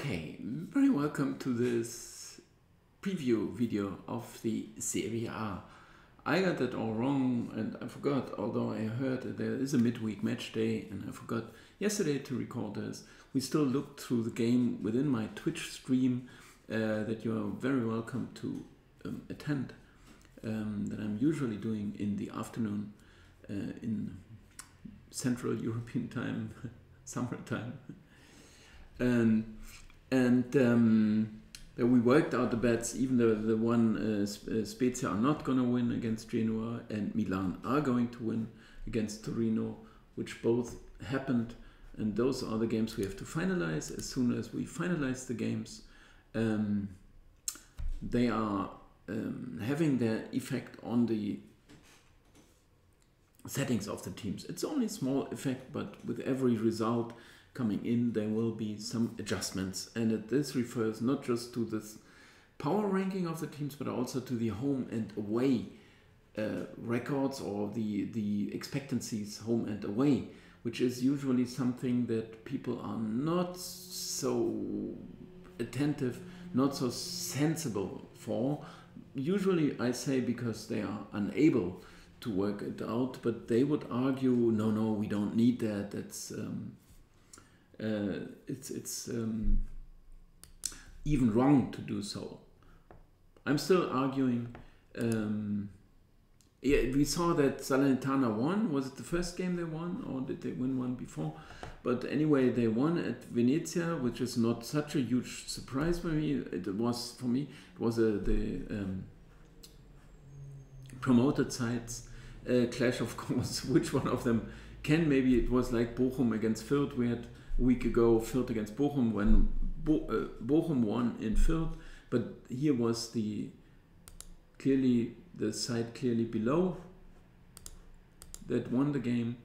Okay, very welcome to this preview video of the Serie A. I got that all wrong and I forgot, although I heard that there is a midweek match day and I forgot yesterday to record this. We still looked through the game within my Twitch stream that you are very welcome to attend, that I'm usually doing in the afternoon in Central European time, summertime. We worked out the bets, even though the one Spezia are not going to win against Genoa and Milan are going to win against Torino, which both happened, and those are the games we have to finalize. As soon as we finalize the games, they are having their effect on the settings of the teams. It's only a small effect, but with every result coming in, there will be some adjustments, and this refers not just to this power ranking of the teams, but also to the home and away records, or the expectancies home and away, which is usually something that people are not so attentive, not so sensible for. Usually I say because they are unable to work it out, but they would argue, no, we don't need that. That's it's even wrong to do so. I'm still arguing. Yeah, we saw that Salernitana won. Was it the first game they won, or did they win one before? But anyway, they won at Venezia, which is not such a huge surprise for me. It was the promoted sides clash, of course. Which one of them can? Maybe it was like Bochum against Fürth. We had a week ago Fürth against Bochum, when Bochum won in Fürth, but here was the side clearly below that won the game.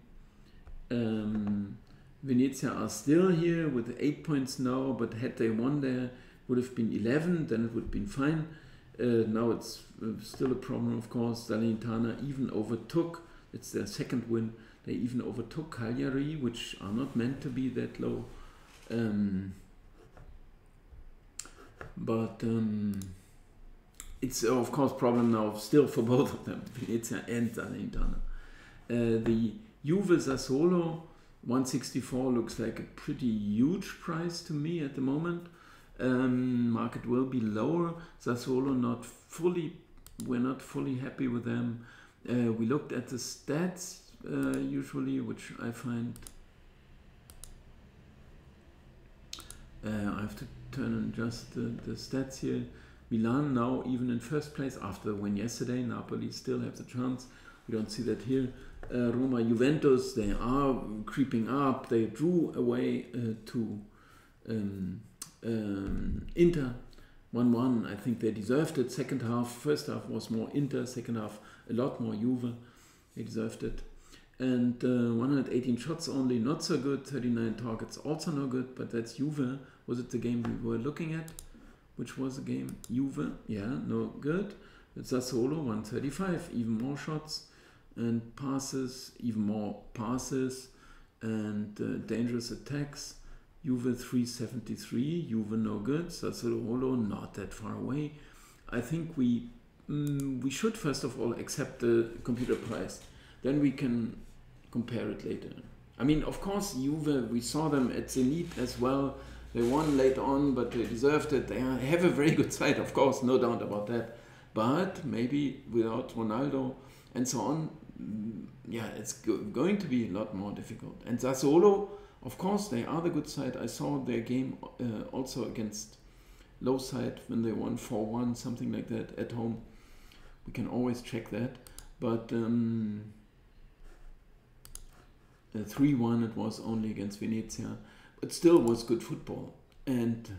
Venezia are still here with 8 points now, but had they won there, would have been 11, then it would have been fine. Now it's still a problem, of course. Salernitana even overtook, it's their second win, they even overtook Cagliari, which are not meant to be that low. But it's of course problem now still for both of them, Venezia and Salernitana. The Juve Sassuolo 164 looks like a pretty huge price to me at the moment. Market will be lower. Sassuolo we're not fully happy with them. We looked at the stats usually, which I find I have to turn and adjust the stats here. Milan now even in first place after the win yesterday. Napoli still have the chance. We don't see that here. Roma, Juventus, they are creeping up. They drew away to Inter 1-1. I think they deserved it. Second half, first half was more Inter, second half a lot more Juve. They deserved it. And 118 shots only, not so good. 39 targets, also no good, but that's Juve. Was it the game we were looking at? Which was the game? Juve, yeah, no good. It's Sassuolo, 135, even more shots and passes, even more passes and dangerous attacks. Juve 373, Juve no good, Sassuolo not that far away. I think we should first of all accept the computer price. Then we can compare it later. I mean, of course, Juve, we saw them at Zenit as well. They won late on, but they deserved it. They have a very good side, of course, no doubt about that. But maybe without Ronaldo and so on, yeah, it's going to be a lot more difficult. And Sassuolo, of course, they are the good side. I saw their game also against low side when they won 4-1, something like that at home. We can always check that. But 3-1 it was only against Venezia, but still was good football. And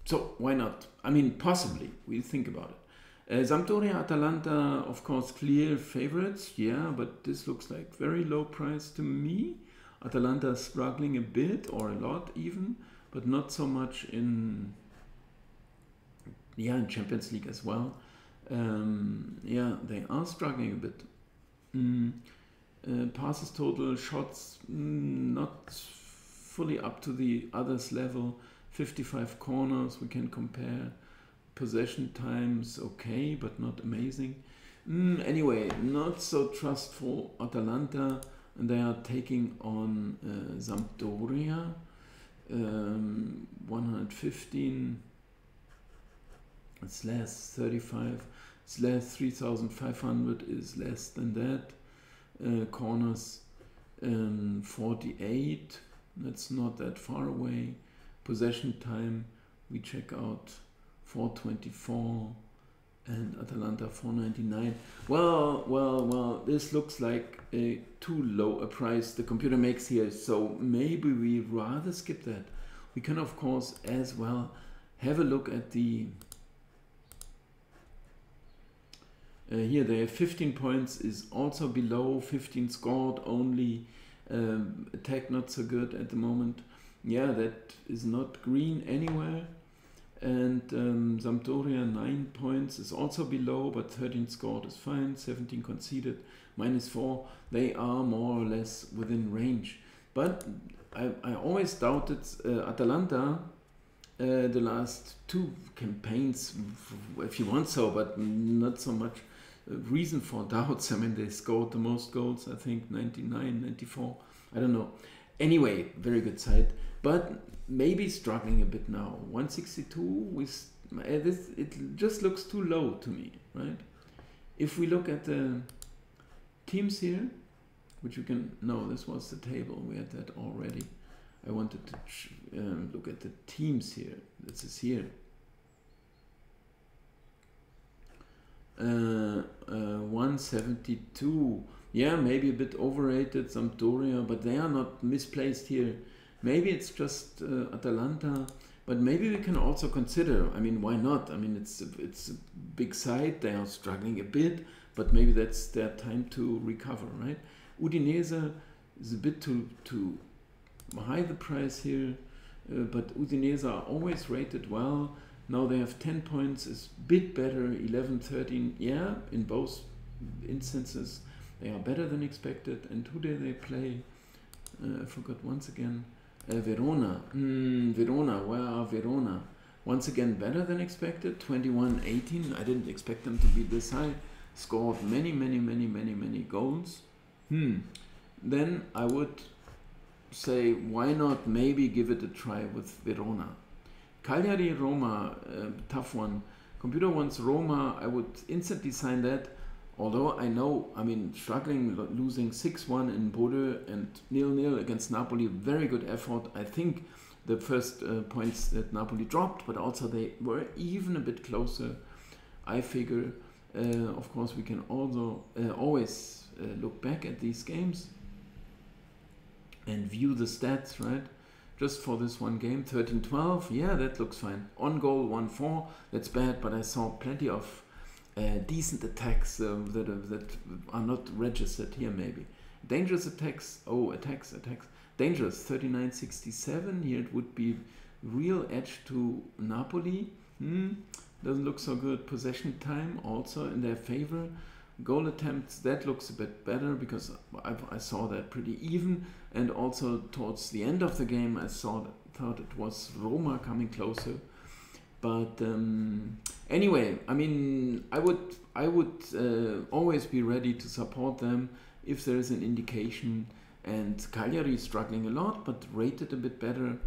so why not? I mean, possibly, we think about it. Sampdoria, Atalanta, of course, clear favorites, yeah, but this looks like very low price to me. Atalanta struggling a bit, or a lot even, but not so much in Yeah, in Champions League as well. Yeah, they are struggling a bit. Passes total, shots not fully up to the others level. 55 corners we can compare. Possession times okay, but not amazing. Anyway, not so trustful Atalanta, and they are taking on Sampdoria. 115 it's less, 35 it's less, 3,500 is less than that. Corners 48, that's not that far away. Possession time we check out 424 and Atalanta 499. Well, this looks like a too low a price the computer makes here, so maybe we rather skip that. We can of course as well have a look at the here they have 15 points, is also below, 15 scored only, attack not so good at the moment. Yeah, that is not green anywhere. And Sampdoria 9 points is also below, but 13 scored is fine, 17 conceded, -4. They are more or less within range. But I always doubted Atalanta the last 2 campaigns, if you want so, but not so much reason for doubts. I mean, they scored the most goals, I think 99, 94, I don't know. Anyway, very good side, but maybe struggling a bit now. 162 with this, it just looks too low to me, right? If we look at the teams here, which you can, no, this was the table, we had that already. I wanted to look at the teams here. This is here. 172. Yeah, maybe a bit overrated, Sampdoria, but they are not misplaced here. Maybe it's just Atalanta, but maybe we can also consider, I mean, why not? I mean, it's a big side, they are struggling a bit, but maybe that's their time to recover, right? Udinese is a bit too high the price here, but Udinese are always rated well. Now they have 10 points, is a bit better, 11, 13, yeah, in both instances they are better than expected. And who did they play? I forgot once again. Verona. Verona, where are Verona? Once again better than expected, 21-18. I didn't expect them to be this high. Scored many goals. Then I would say, why not maybe give it a try with Verona. Cagliari, Roma, tough one. Computer wants Roma, I would instantly sign that. Although I know, I mean, struggling, losing 6-1 in Bode and 0-0 against Napoli, very good effort. I think the first points that Napoli dropped, but also they were even a bit closer. I figure, of course, we can also always look back at these games and view the stats, right? Just for this one game, 13-12, yeah, that looks fine. On goal, 1-4, that's bad, but I saw plenty of decent attacks that are not registered here, maybe. Dangerous attacks, attacks. Dangerous, 39-67, here it would be real edge to Napoli. Doesn't look so good. Possession time also in their favor. Goal attempts, that looks a bit better because I saw that pretty even, and also towards the end of the game I thought it was Roma coming closer. But anyway, I mean, I would always be ready to support them if there is an indication. And Cagliari is struggling a lot, but rated a bit better,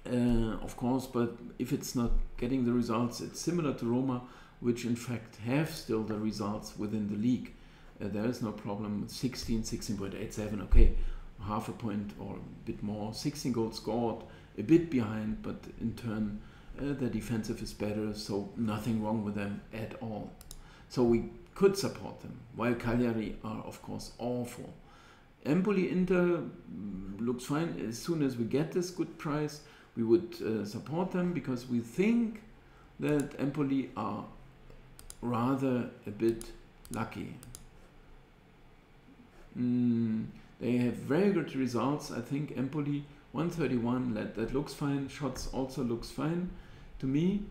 of course. But if it's not getting the results, it's similar to Roma, which in fact have still the results within the league. There is no problem with 16.87, okay, half a point or a bit more, 16 goals scored, a bit behind, but in turn the defensive is better, so nothing wrong with them at all. So we could support them, while Cagliari are of course awful. Empoli Inter looks fine. As soon as we get this good price, we would support them because we think that Empoli are rather a bit lucky. They have very good results. I think Empoli 131, that looks fine. Shots also looks fine to me.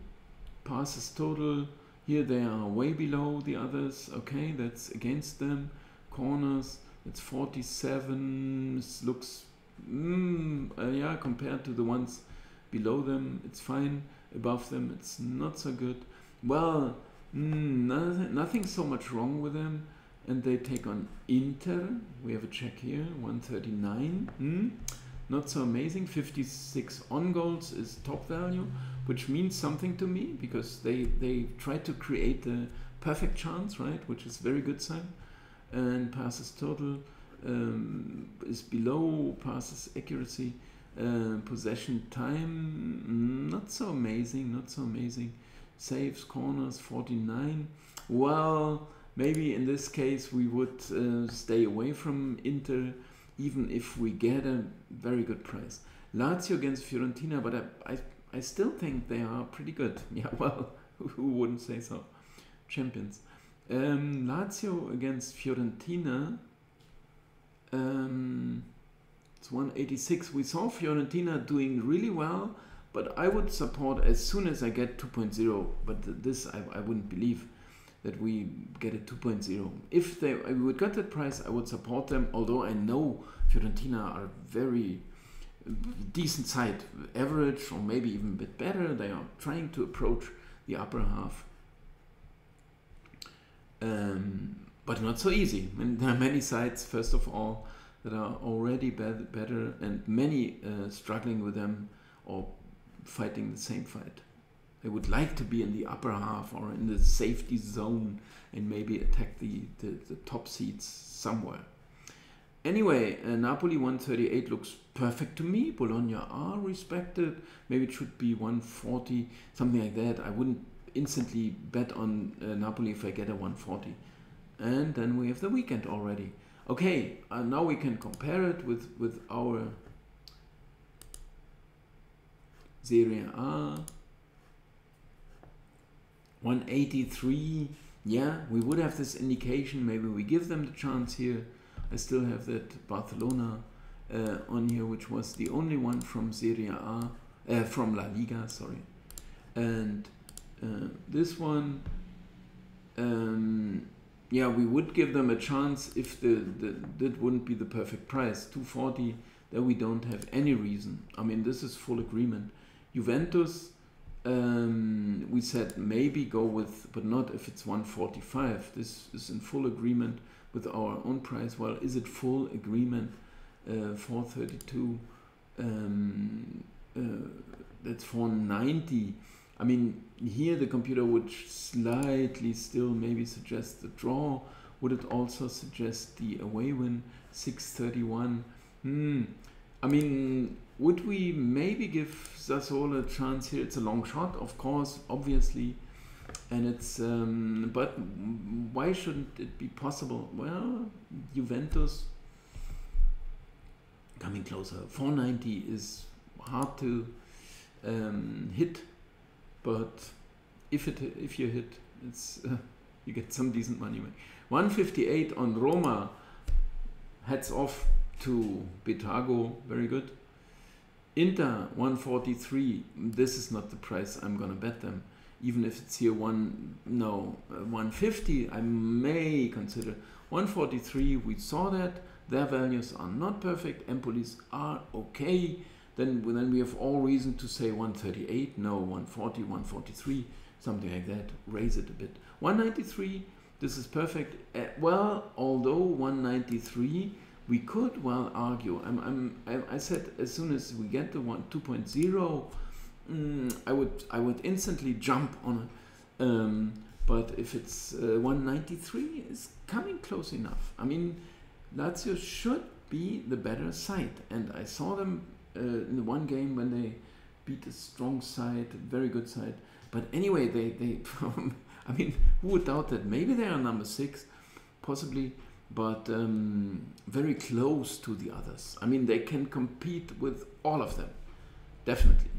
Passes total, here they are way below the others. Okay, that's against them. Corners, it's 47. This looks, yeah, compared to the ones below them, it's fine. Above them, it's not so good. Well, nothing so much wrong with them. And they take on Inter. We have a check here, 139. Not so amazing. 56 on goals is top value, which means something to me because they try to create the perfect chance, right? Which is very good sign. And passes total is below. Passes accuracy, possession time, not so amazing. Not so amazing. Saves, corners, 49. Well, maybe in this case we would stay away from Inter, even if we get a very good price. Lazio against Fiorentina, but I still think they are pretty good. Yeah, well, who wouldn't say so? Champions. Lazio against Fiorentina. It's 186. We saw Fiorentina doing really well, but I would support as soon as I get 2.0. But this I wouldn't believe that we get a 2.0. If we would get that price, I would support them, although I know Fiorentina are very decent side, average or maybe even a bit better. They are trying to approach the upper half. But not so easy. And there are many sides, first of all, that are already better and many struggling with them or fighting the same fight. They would like to be in the upper half or in the safety zone and maybe attack the top seats somewhere. Anyway, Napoli 138 looks perfect to me. Bologna are respected. Maybe it should be 140, something like that. I wouldn't instantly bet on Napoli if I get a 140. And then we have the weekend already. Okay, now we can compare it with our Serie A. 183, yeah, we would have this indication. Maybe we give them the chance here. I still have that Barcelona on here, which was the only one from Serie A, from La Liga, sorry. And this one, yeah, we would give them a chance if that wouldn't be the perfect price. 240, that we don't have any reason. I mean, this is full agreement. Juventus, we said maybe go with, but not if it's 145. This is in full agreement with our own price. Well, is it full agreement? 432, that's 490. I mean, here the computer would slightly still maybe suggest the draw. Would it also suggest the away win? 631. I mean, would we maybe give Sassuolo a chance here? It's a long shot, of course, obviously. And it's, but why shouldn't it be possible? Well, Juventus coming closer. 490 is hard to hit, but if you hit, it's you get some decent money. 158 on Roma. Hats off to Betago, very good. Inter 143. This is not the price I'm gonna bet them. Even if it's here 150, I may consider 143. We saw that their values are not perfect. Empoli's are okay. Then we have all reason to say 138. No, 140, 143, something like that. Raise it a bit. 193. This is perfect. Well, although 193, we could well argue. I said as soon as we get the 2.0. I would instantly jump on it, but if it's 193, it's coming close enough. I mean, Lazio should be the better side, and I saw them in the one game when they beat a strong side, a very good side. But anyway, they I mean, who would doubt that? Maybe they are number 6, possibly, but very close to the others. I mean, they can compete with all of them, definitely.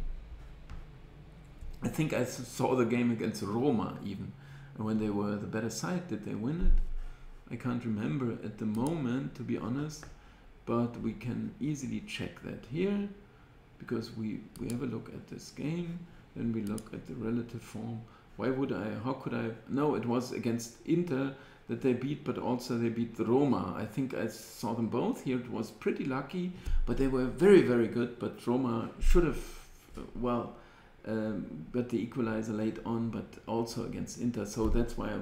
I think I saw the game against Roma even, when they were the better side. Did they win it? I can't remember at the moment, to be honest, but we can easily check that here, because we have a look at this game. Then we look at the relative form. Why would I, how could I, no, it was against Inter that they beat, but also they beat the Roma. I think I saw them both here. It was pretty lucky, but they were very, very good. But Roma should have, got the equalizer late on, but also against Inter. So that's why I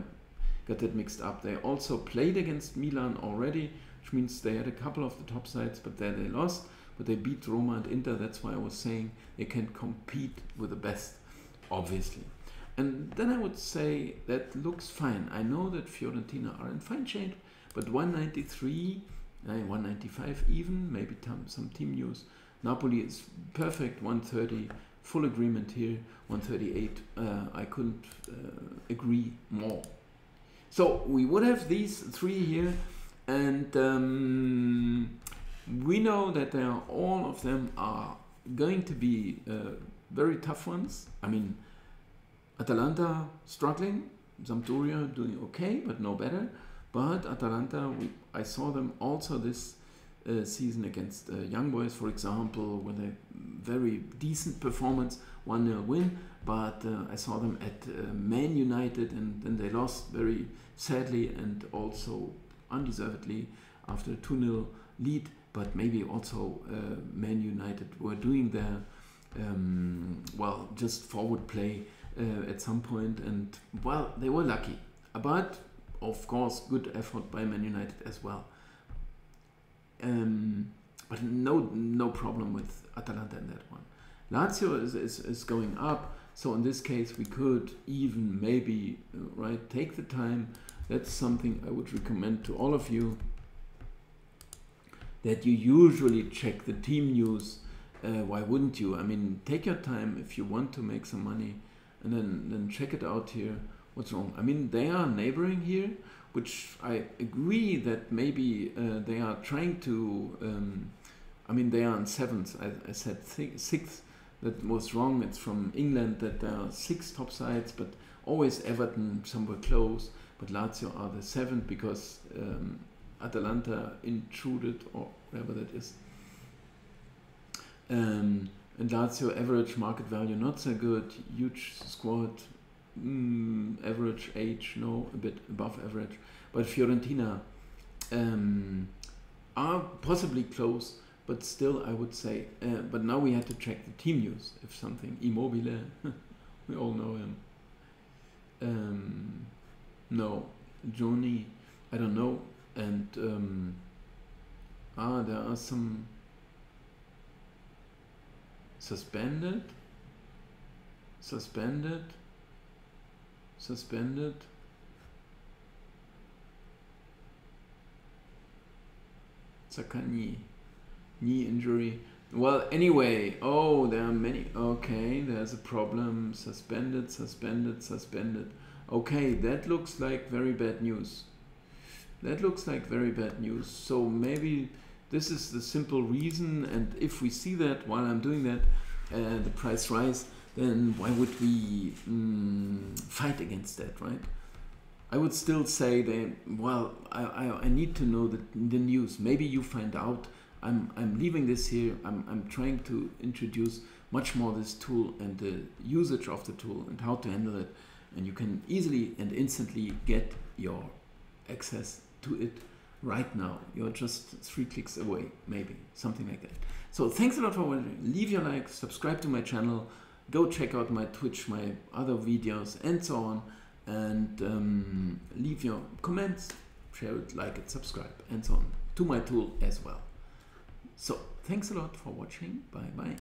got that mixed up. They also played against Milan already, which means they had a couple of the top sides, but there they lost. But they beat Roma and Inter. That's why I was saying they can compete with the best, obviously. And then I would say that looks fine. I know that Fiorentina are in fine shape, but 193, 195 even, maybe some team news. Napoli is perfect, 130, full agreement here, 138. I couldn't agree more. So we would have these three here, and we know that all of them are going to be very tough ones. I mean, Atalanta struggling, Sampdoria doing okay, but no better. But Atalanta, I saw them also this season against Young Boys, for example, with a very decent performance, 1-0 win. But I saw them at Man United, and then they lost very sadly and also undeservedly after a 2-0 lead. But maybe also Man United were doing their, just forward play at some point, and well, they were lucky. But of course, good effort by Man United as well. But no problem with Atalanta in that one. Lazio is going up, so in this case we could even maybe take the time. That's something I would recommend to all of you, that you usually check the team news. Why wouldn't you? I mean, take your time if you want to make some money, and then check it out here. What's wrong? I mean, they are neighboring here, which I agree that maybe they are trying to. I mean, they are in seventh. I said sixth. That was wrong. It's from England that there are 6 top sides, but always Everton somewhere close. But Lazio are the 7th because Atalanta intruded, or whatever that is. And Lazio average market value not so good, huge squad, average age, no, a bit above average. But Fiorentina are possibly close, but still I would say, but now we had to check the team news, if something, Immobile, we all know him. No, Johnny, I don't know, and there are some suspended, Sakani, knee injury. Well, anyway, oh, there are many. Okay, there's a problem. Suspended. Okay, that looks like very bad news. So maybe this is the simple reason, and if we see that while I'm doing that, the price rise, then why would we fight against that, right? I would still say that, well, I need to know the news. Maybe you find out. I'm leaving this here. I'm trying to introduce much more this tool and the usage of the tool and how to handle it. And you can easily and instantly get your access to it right now. You're just 3 clicks away, maybe, something like that. So thanks a lot for watching. Leave your like, subscribe to my channel, go check out my Twitch, my other videos, and so on. And leave your comments, share it, like it, subscribe, and so on, to my tool as well. So thanks a lot for watching. Bye bye.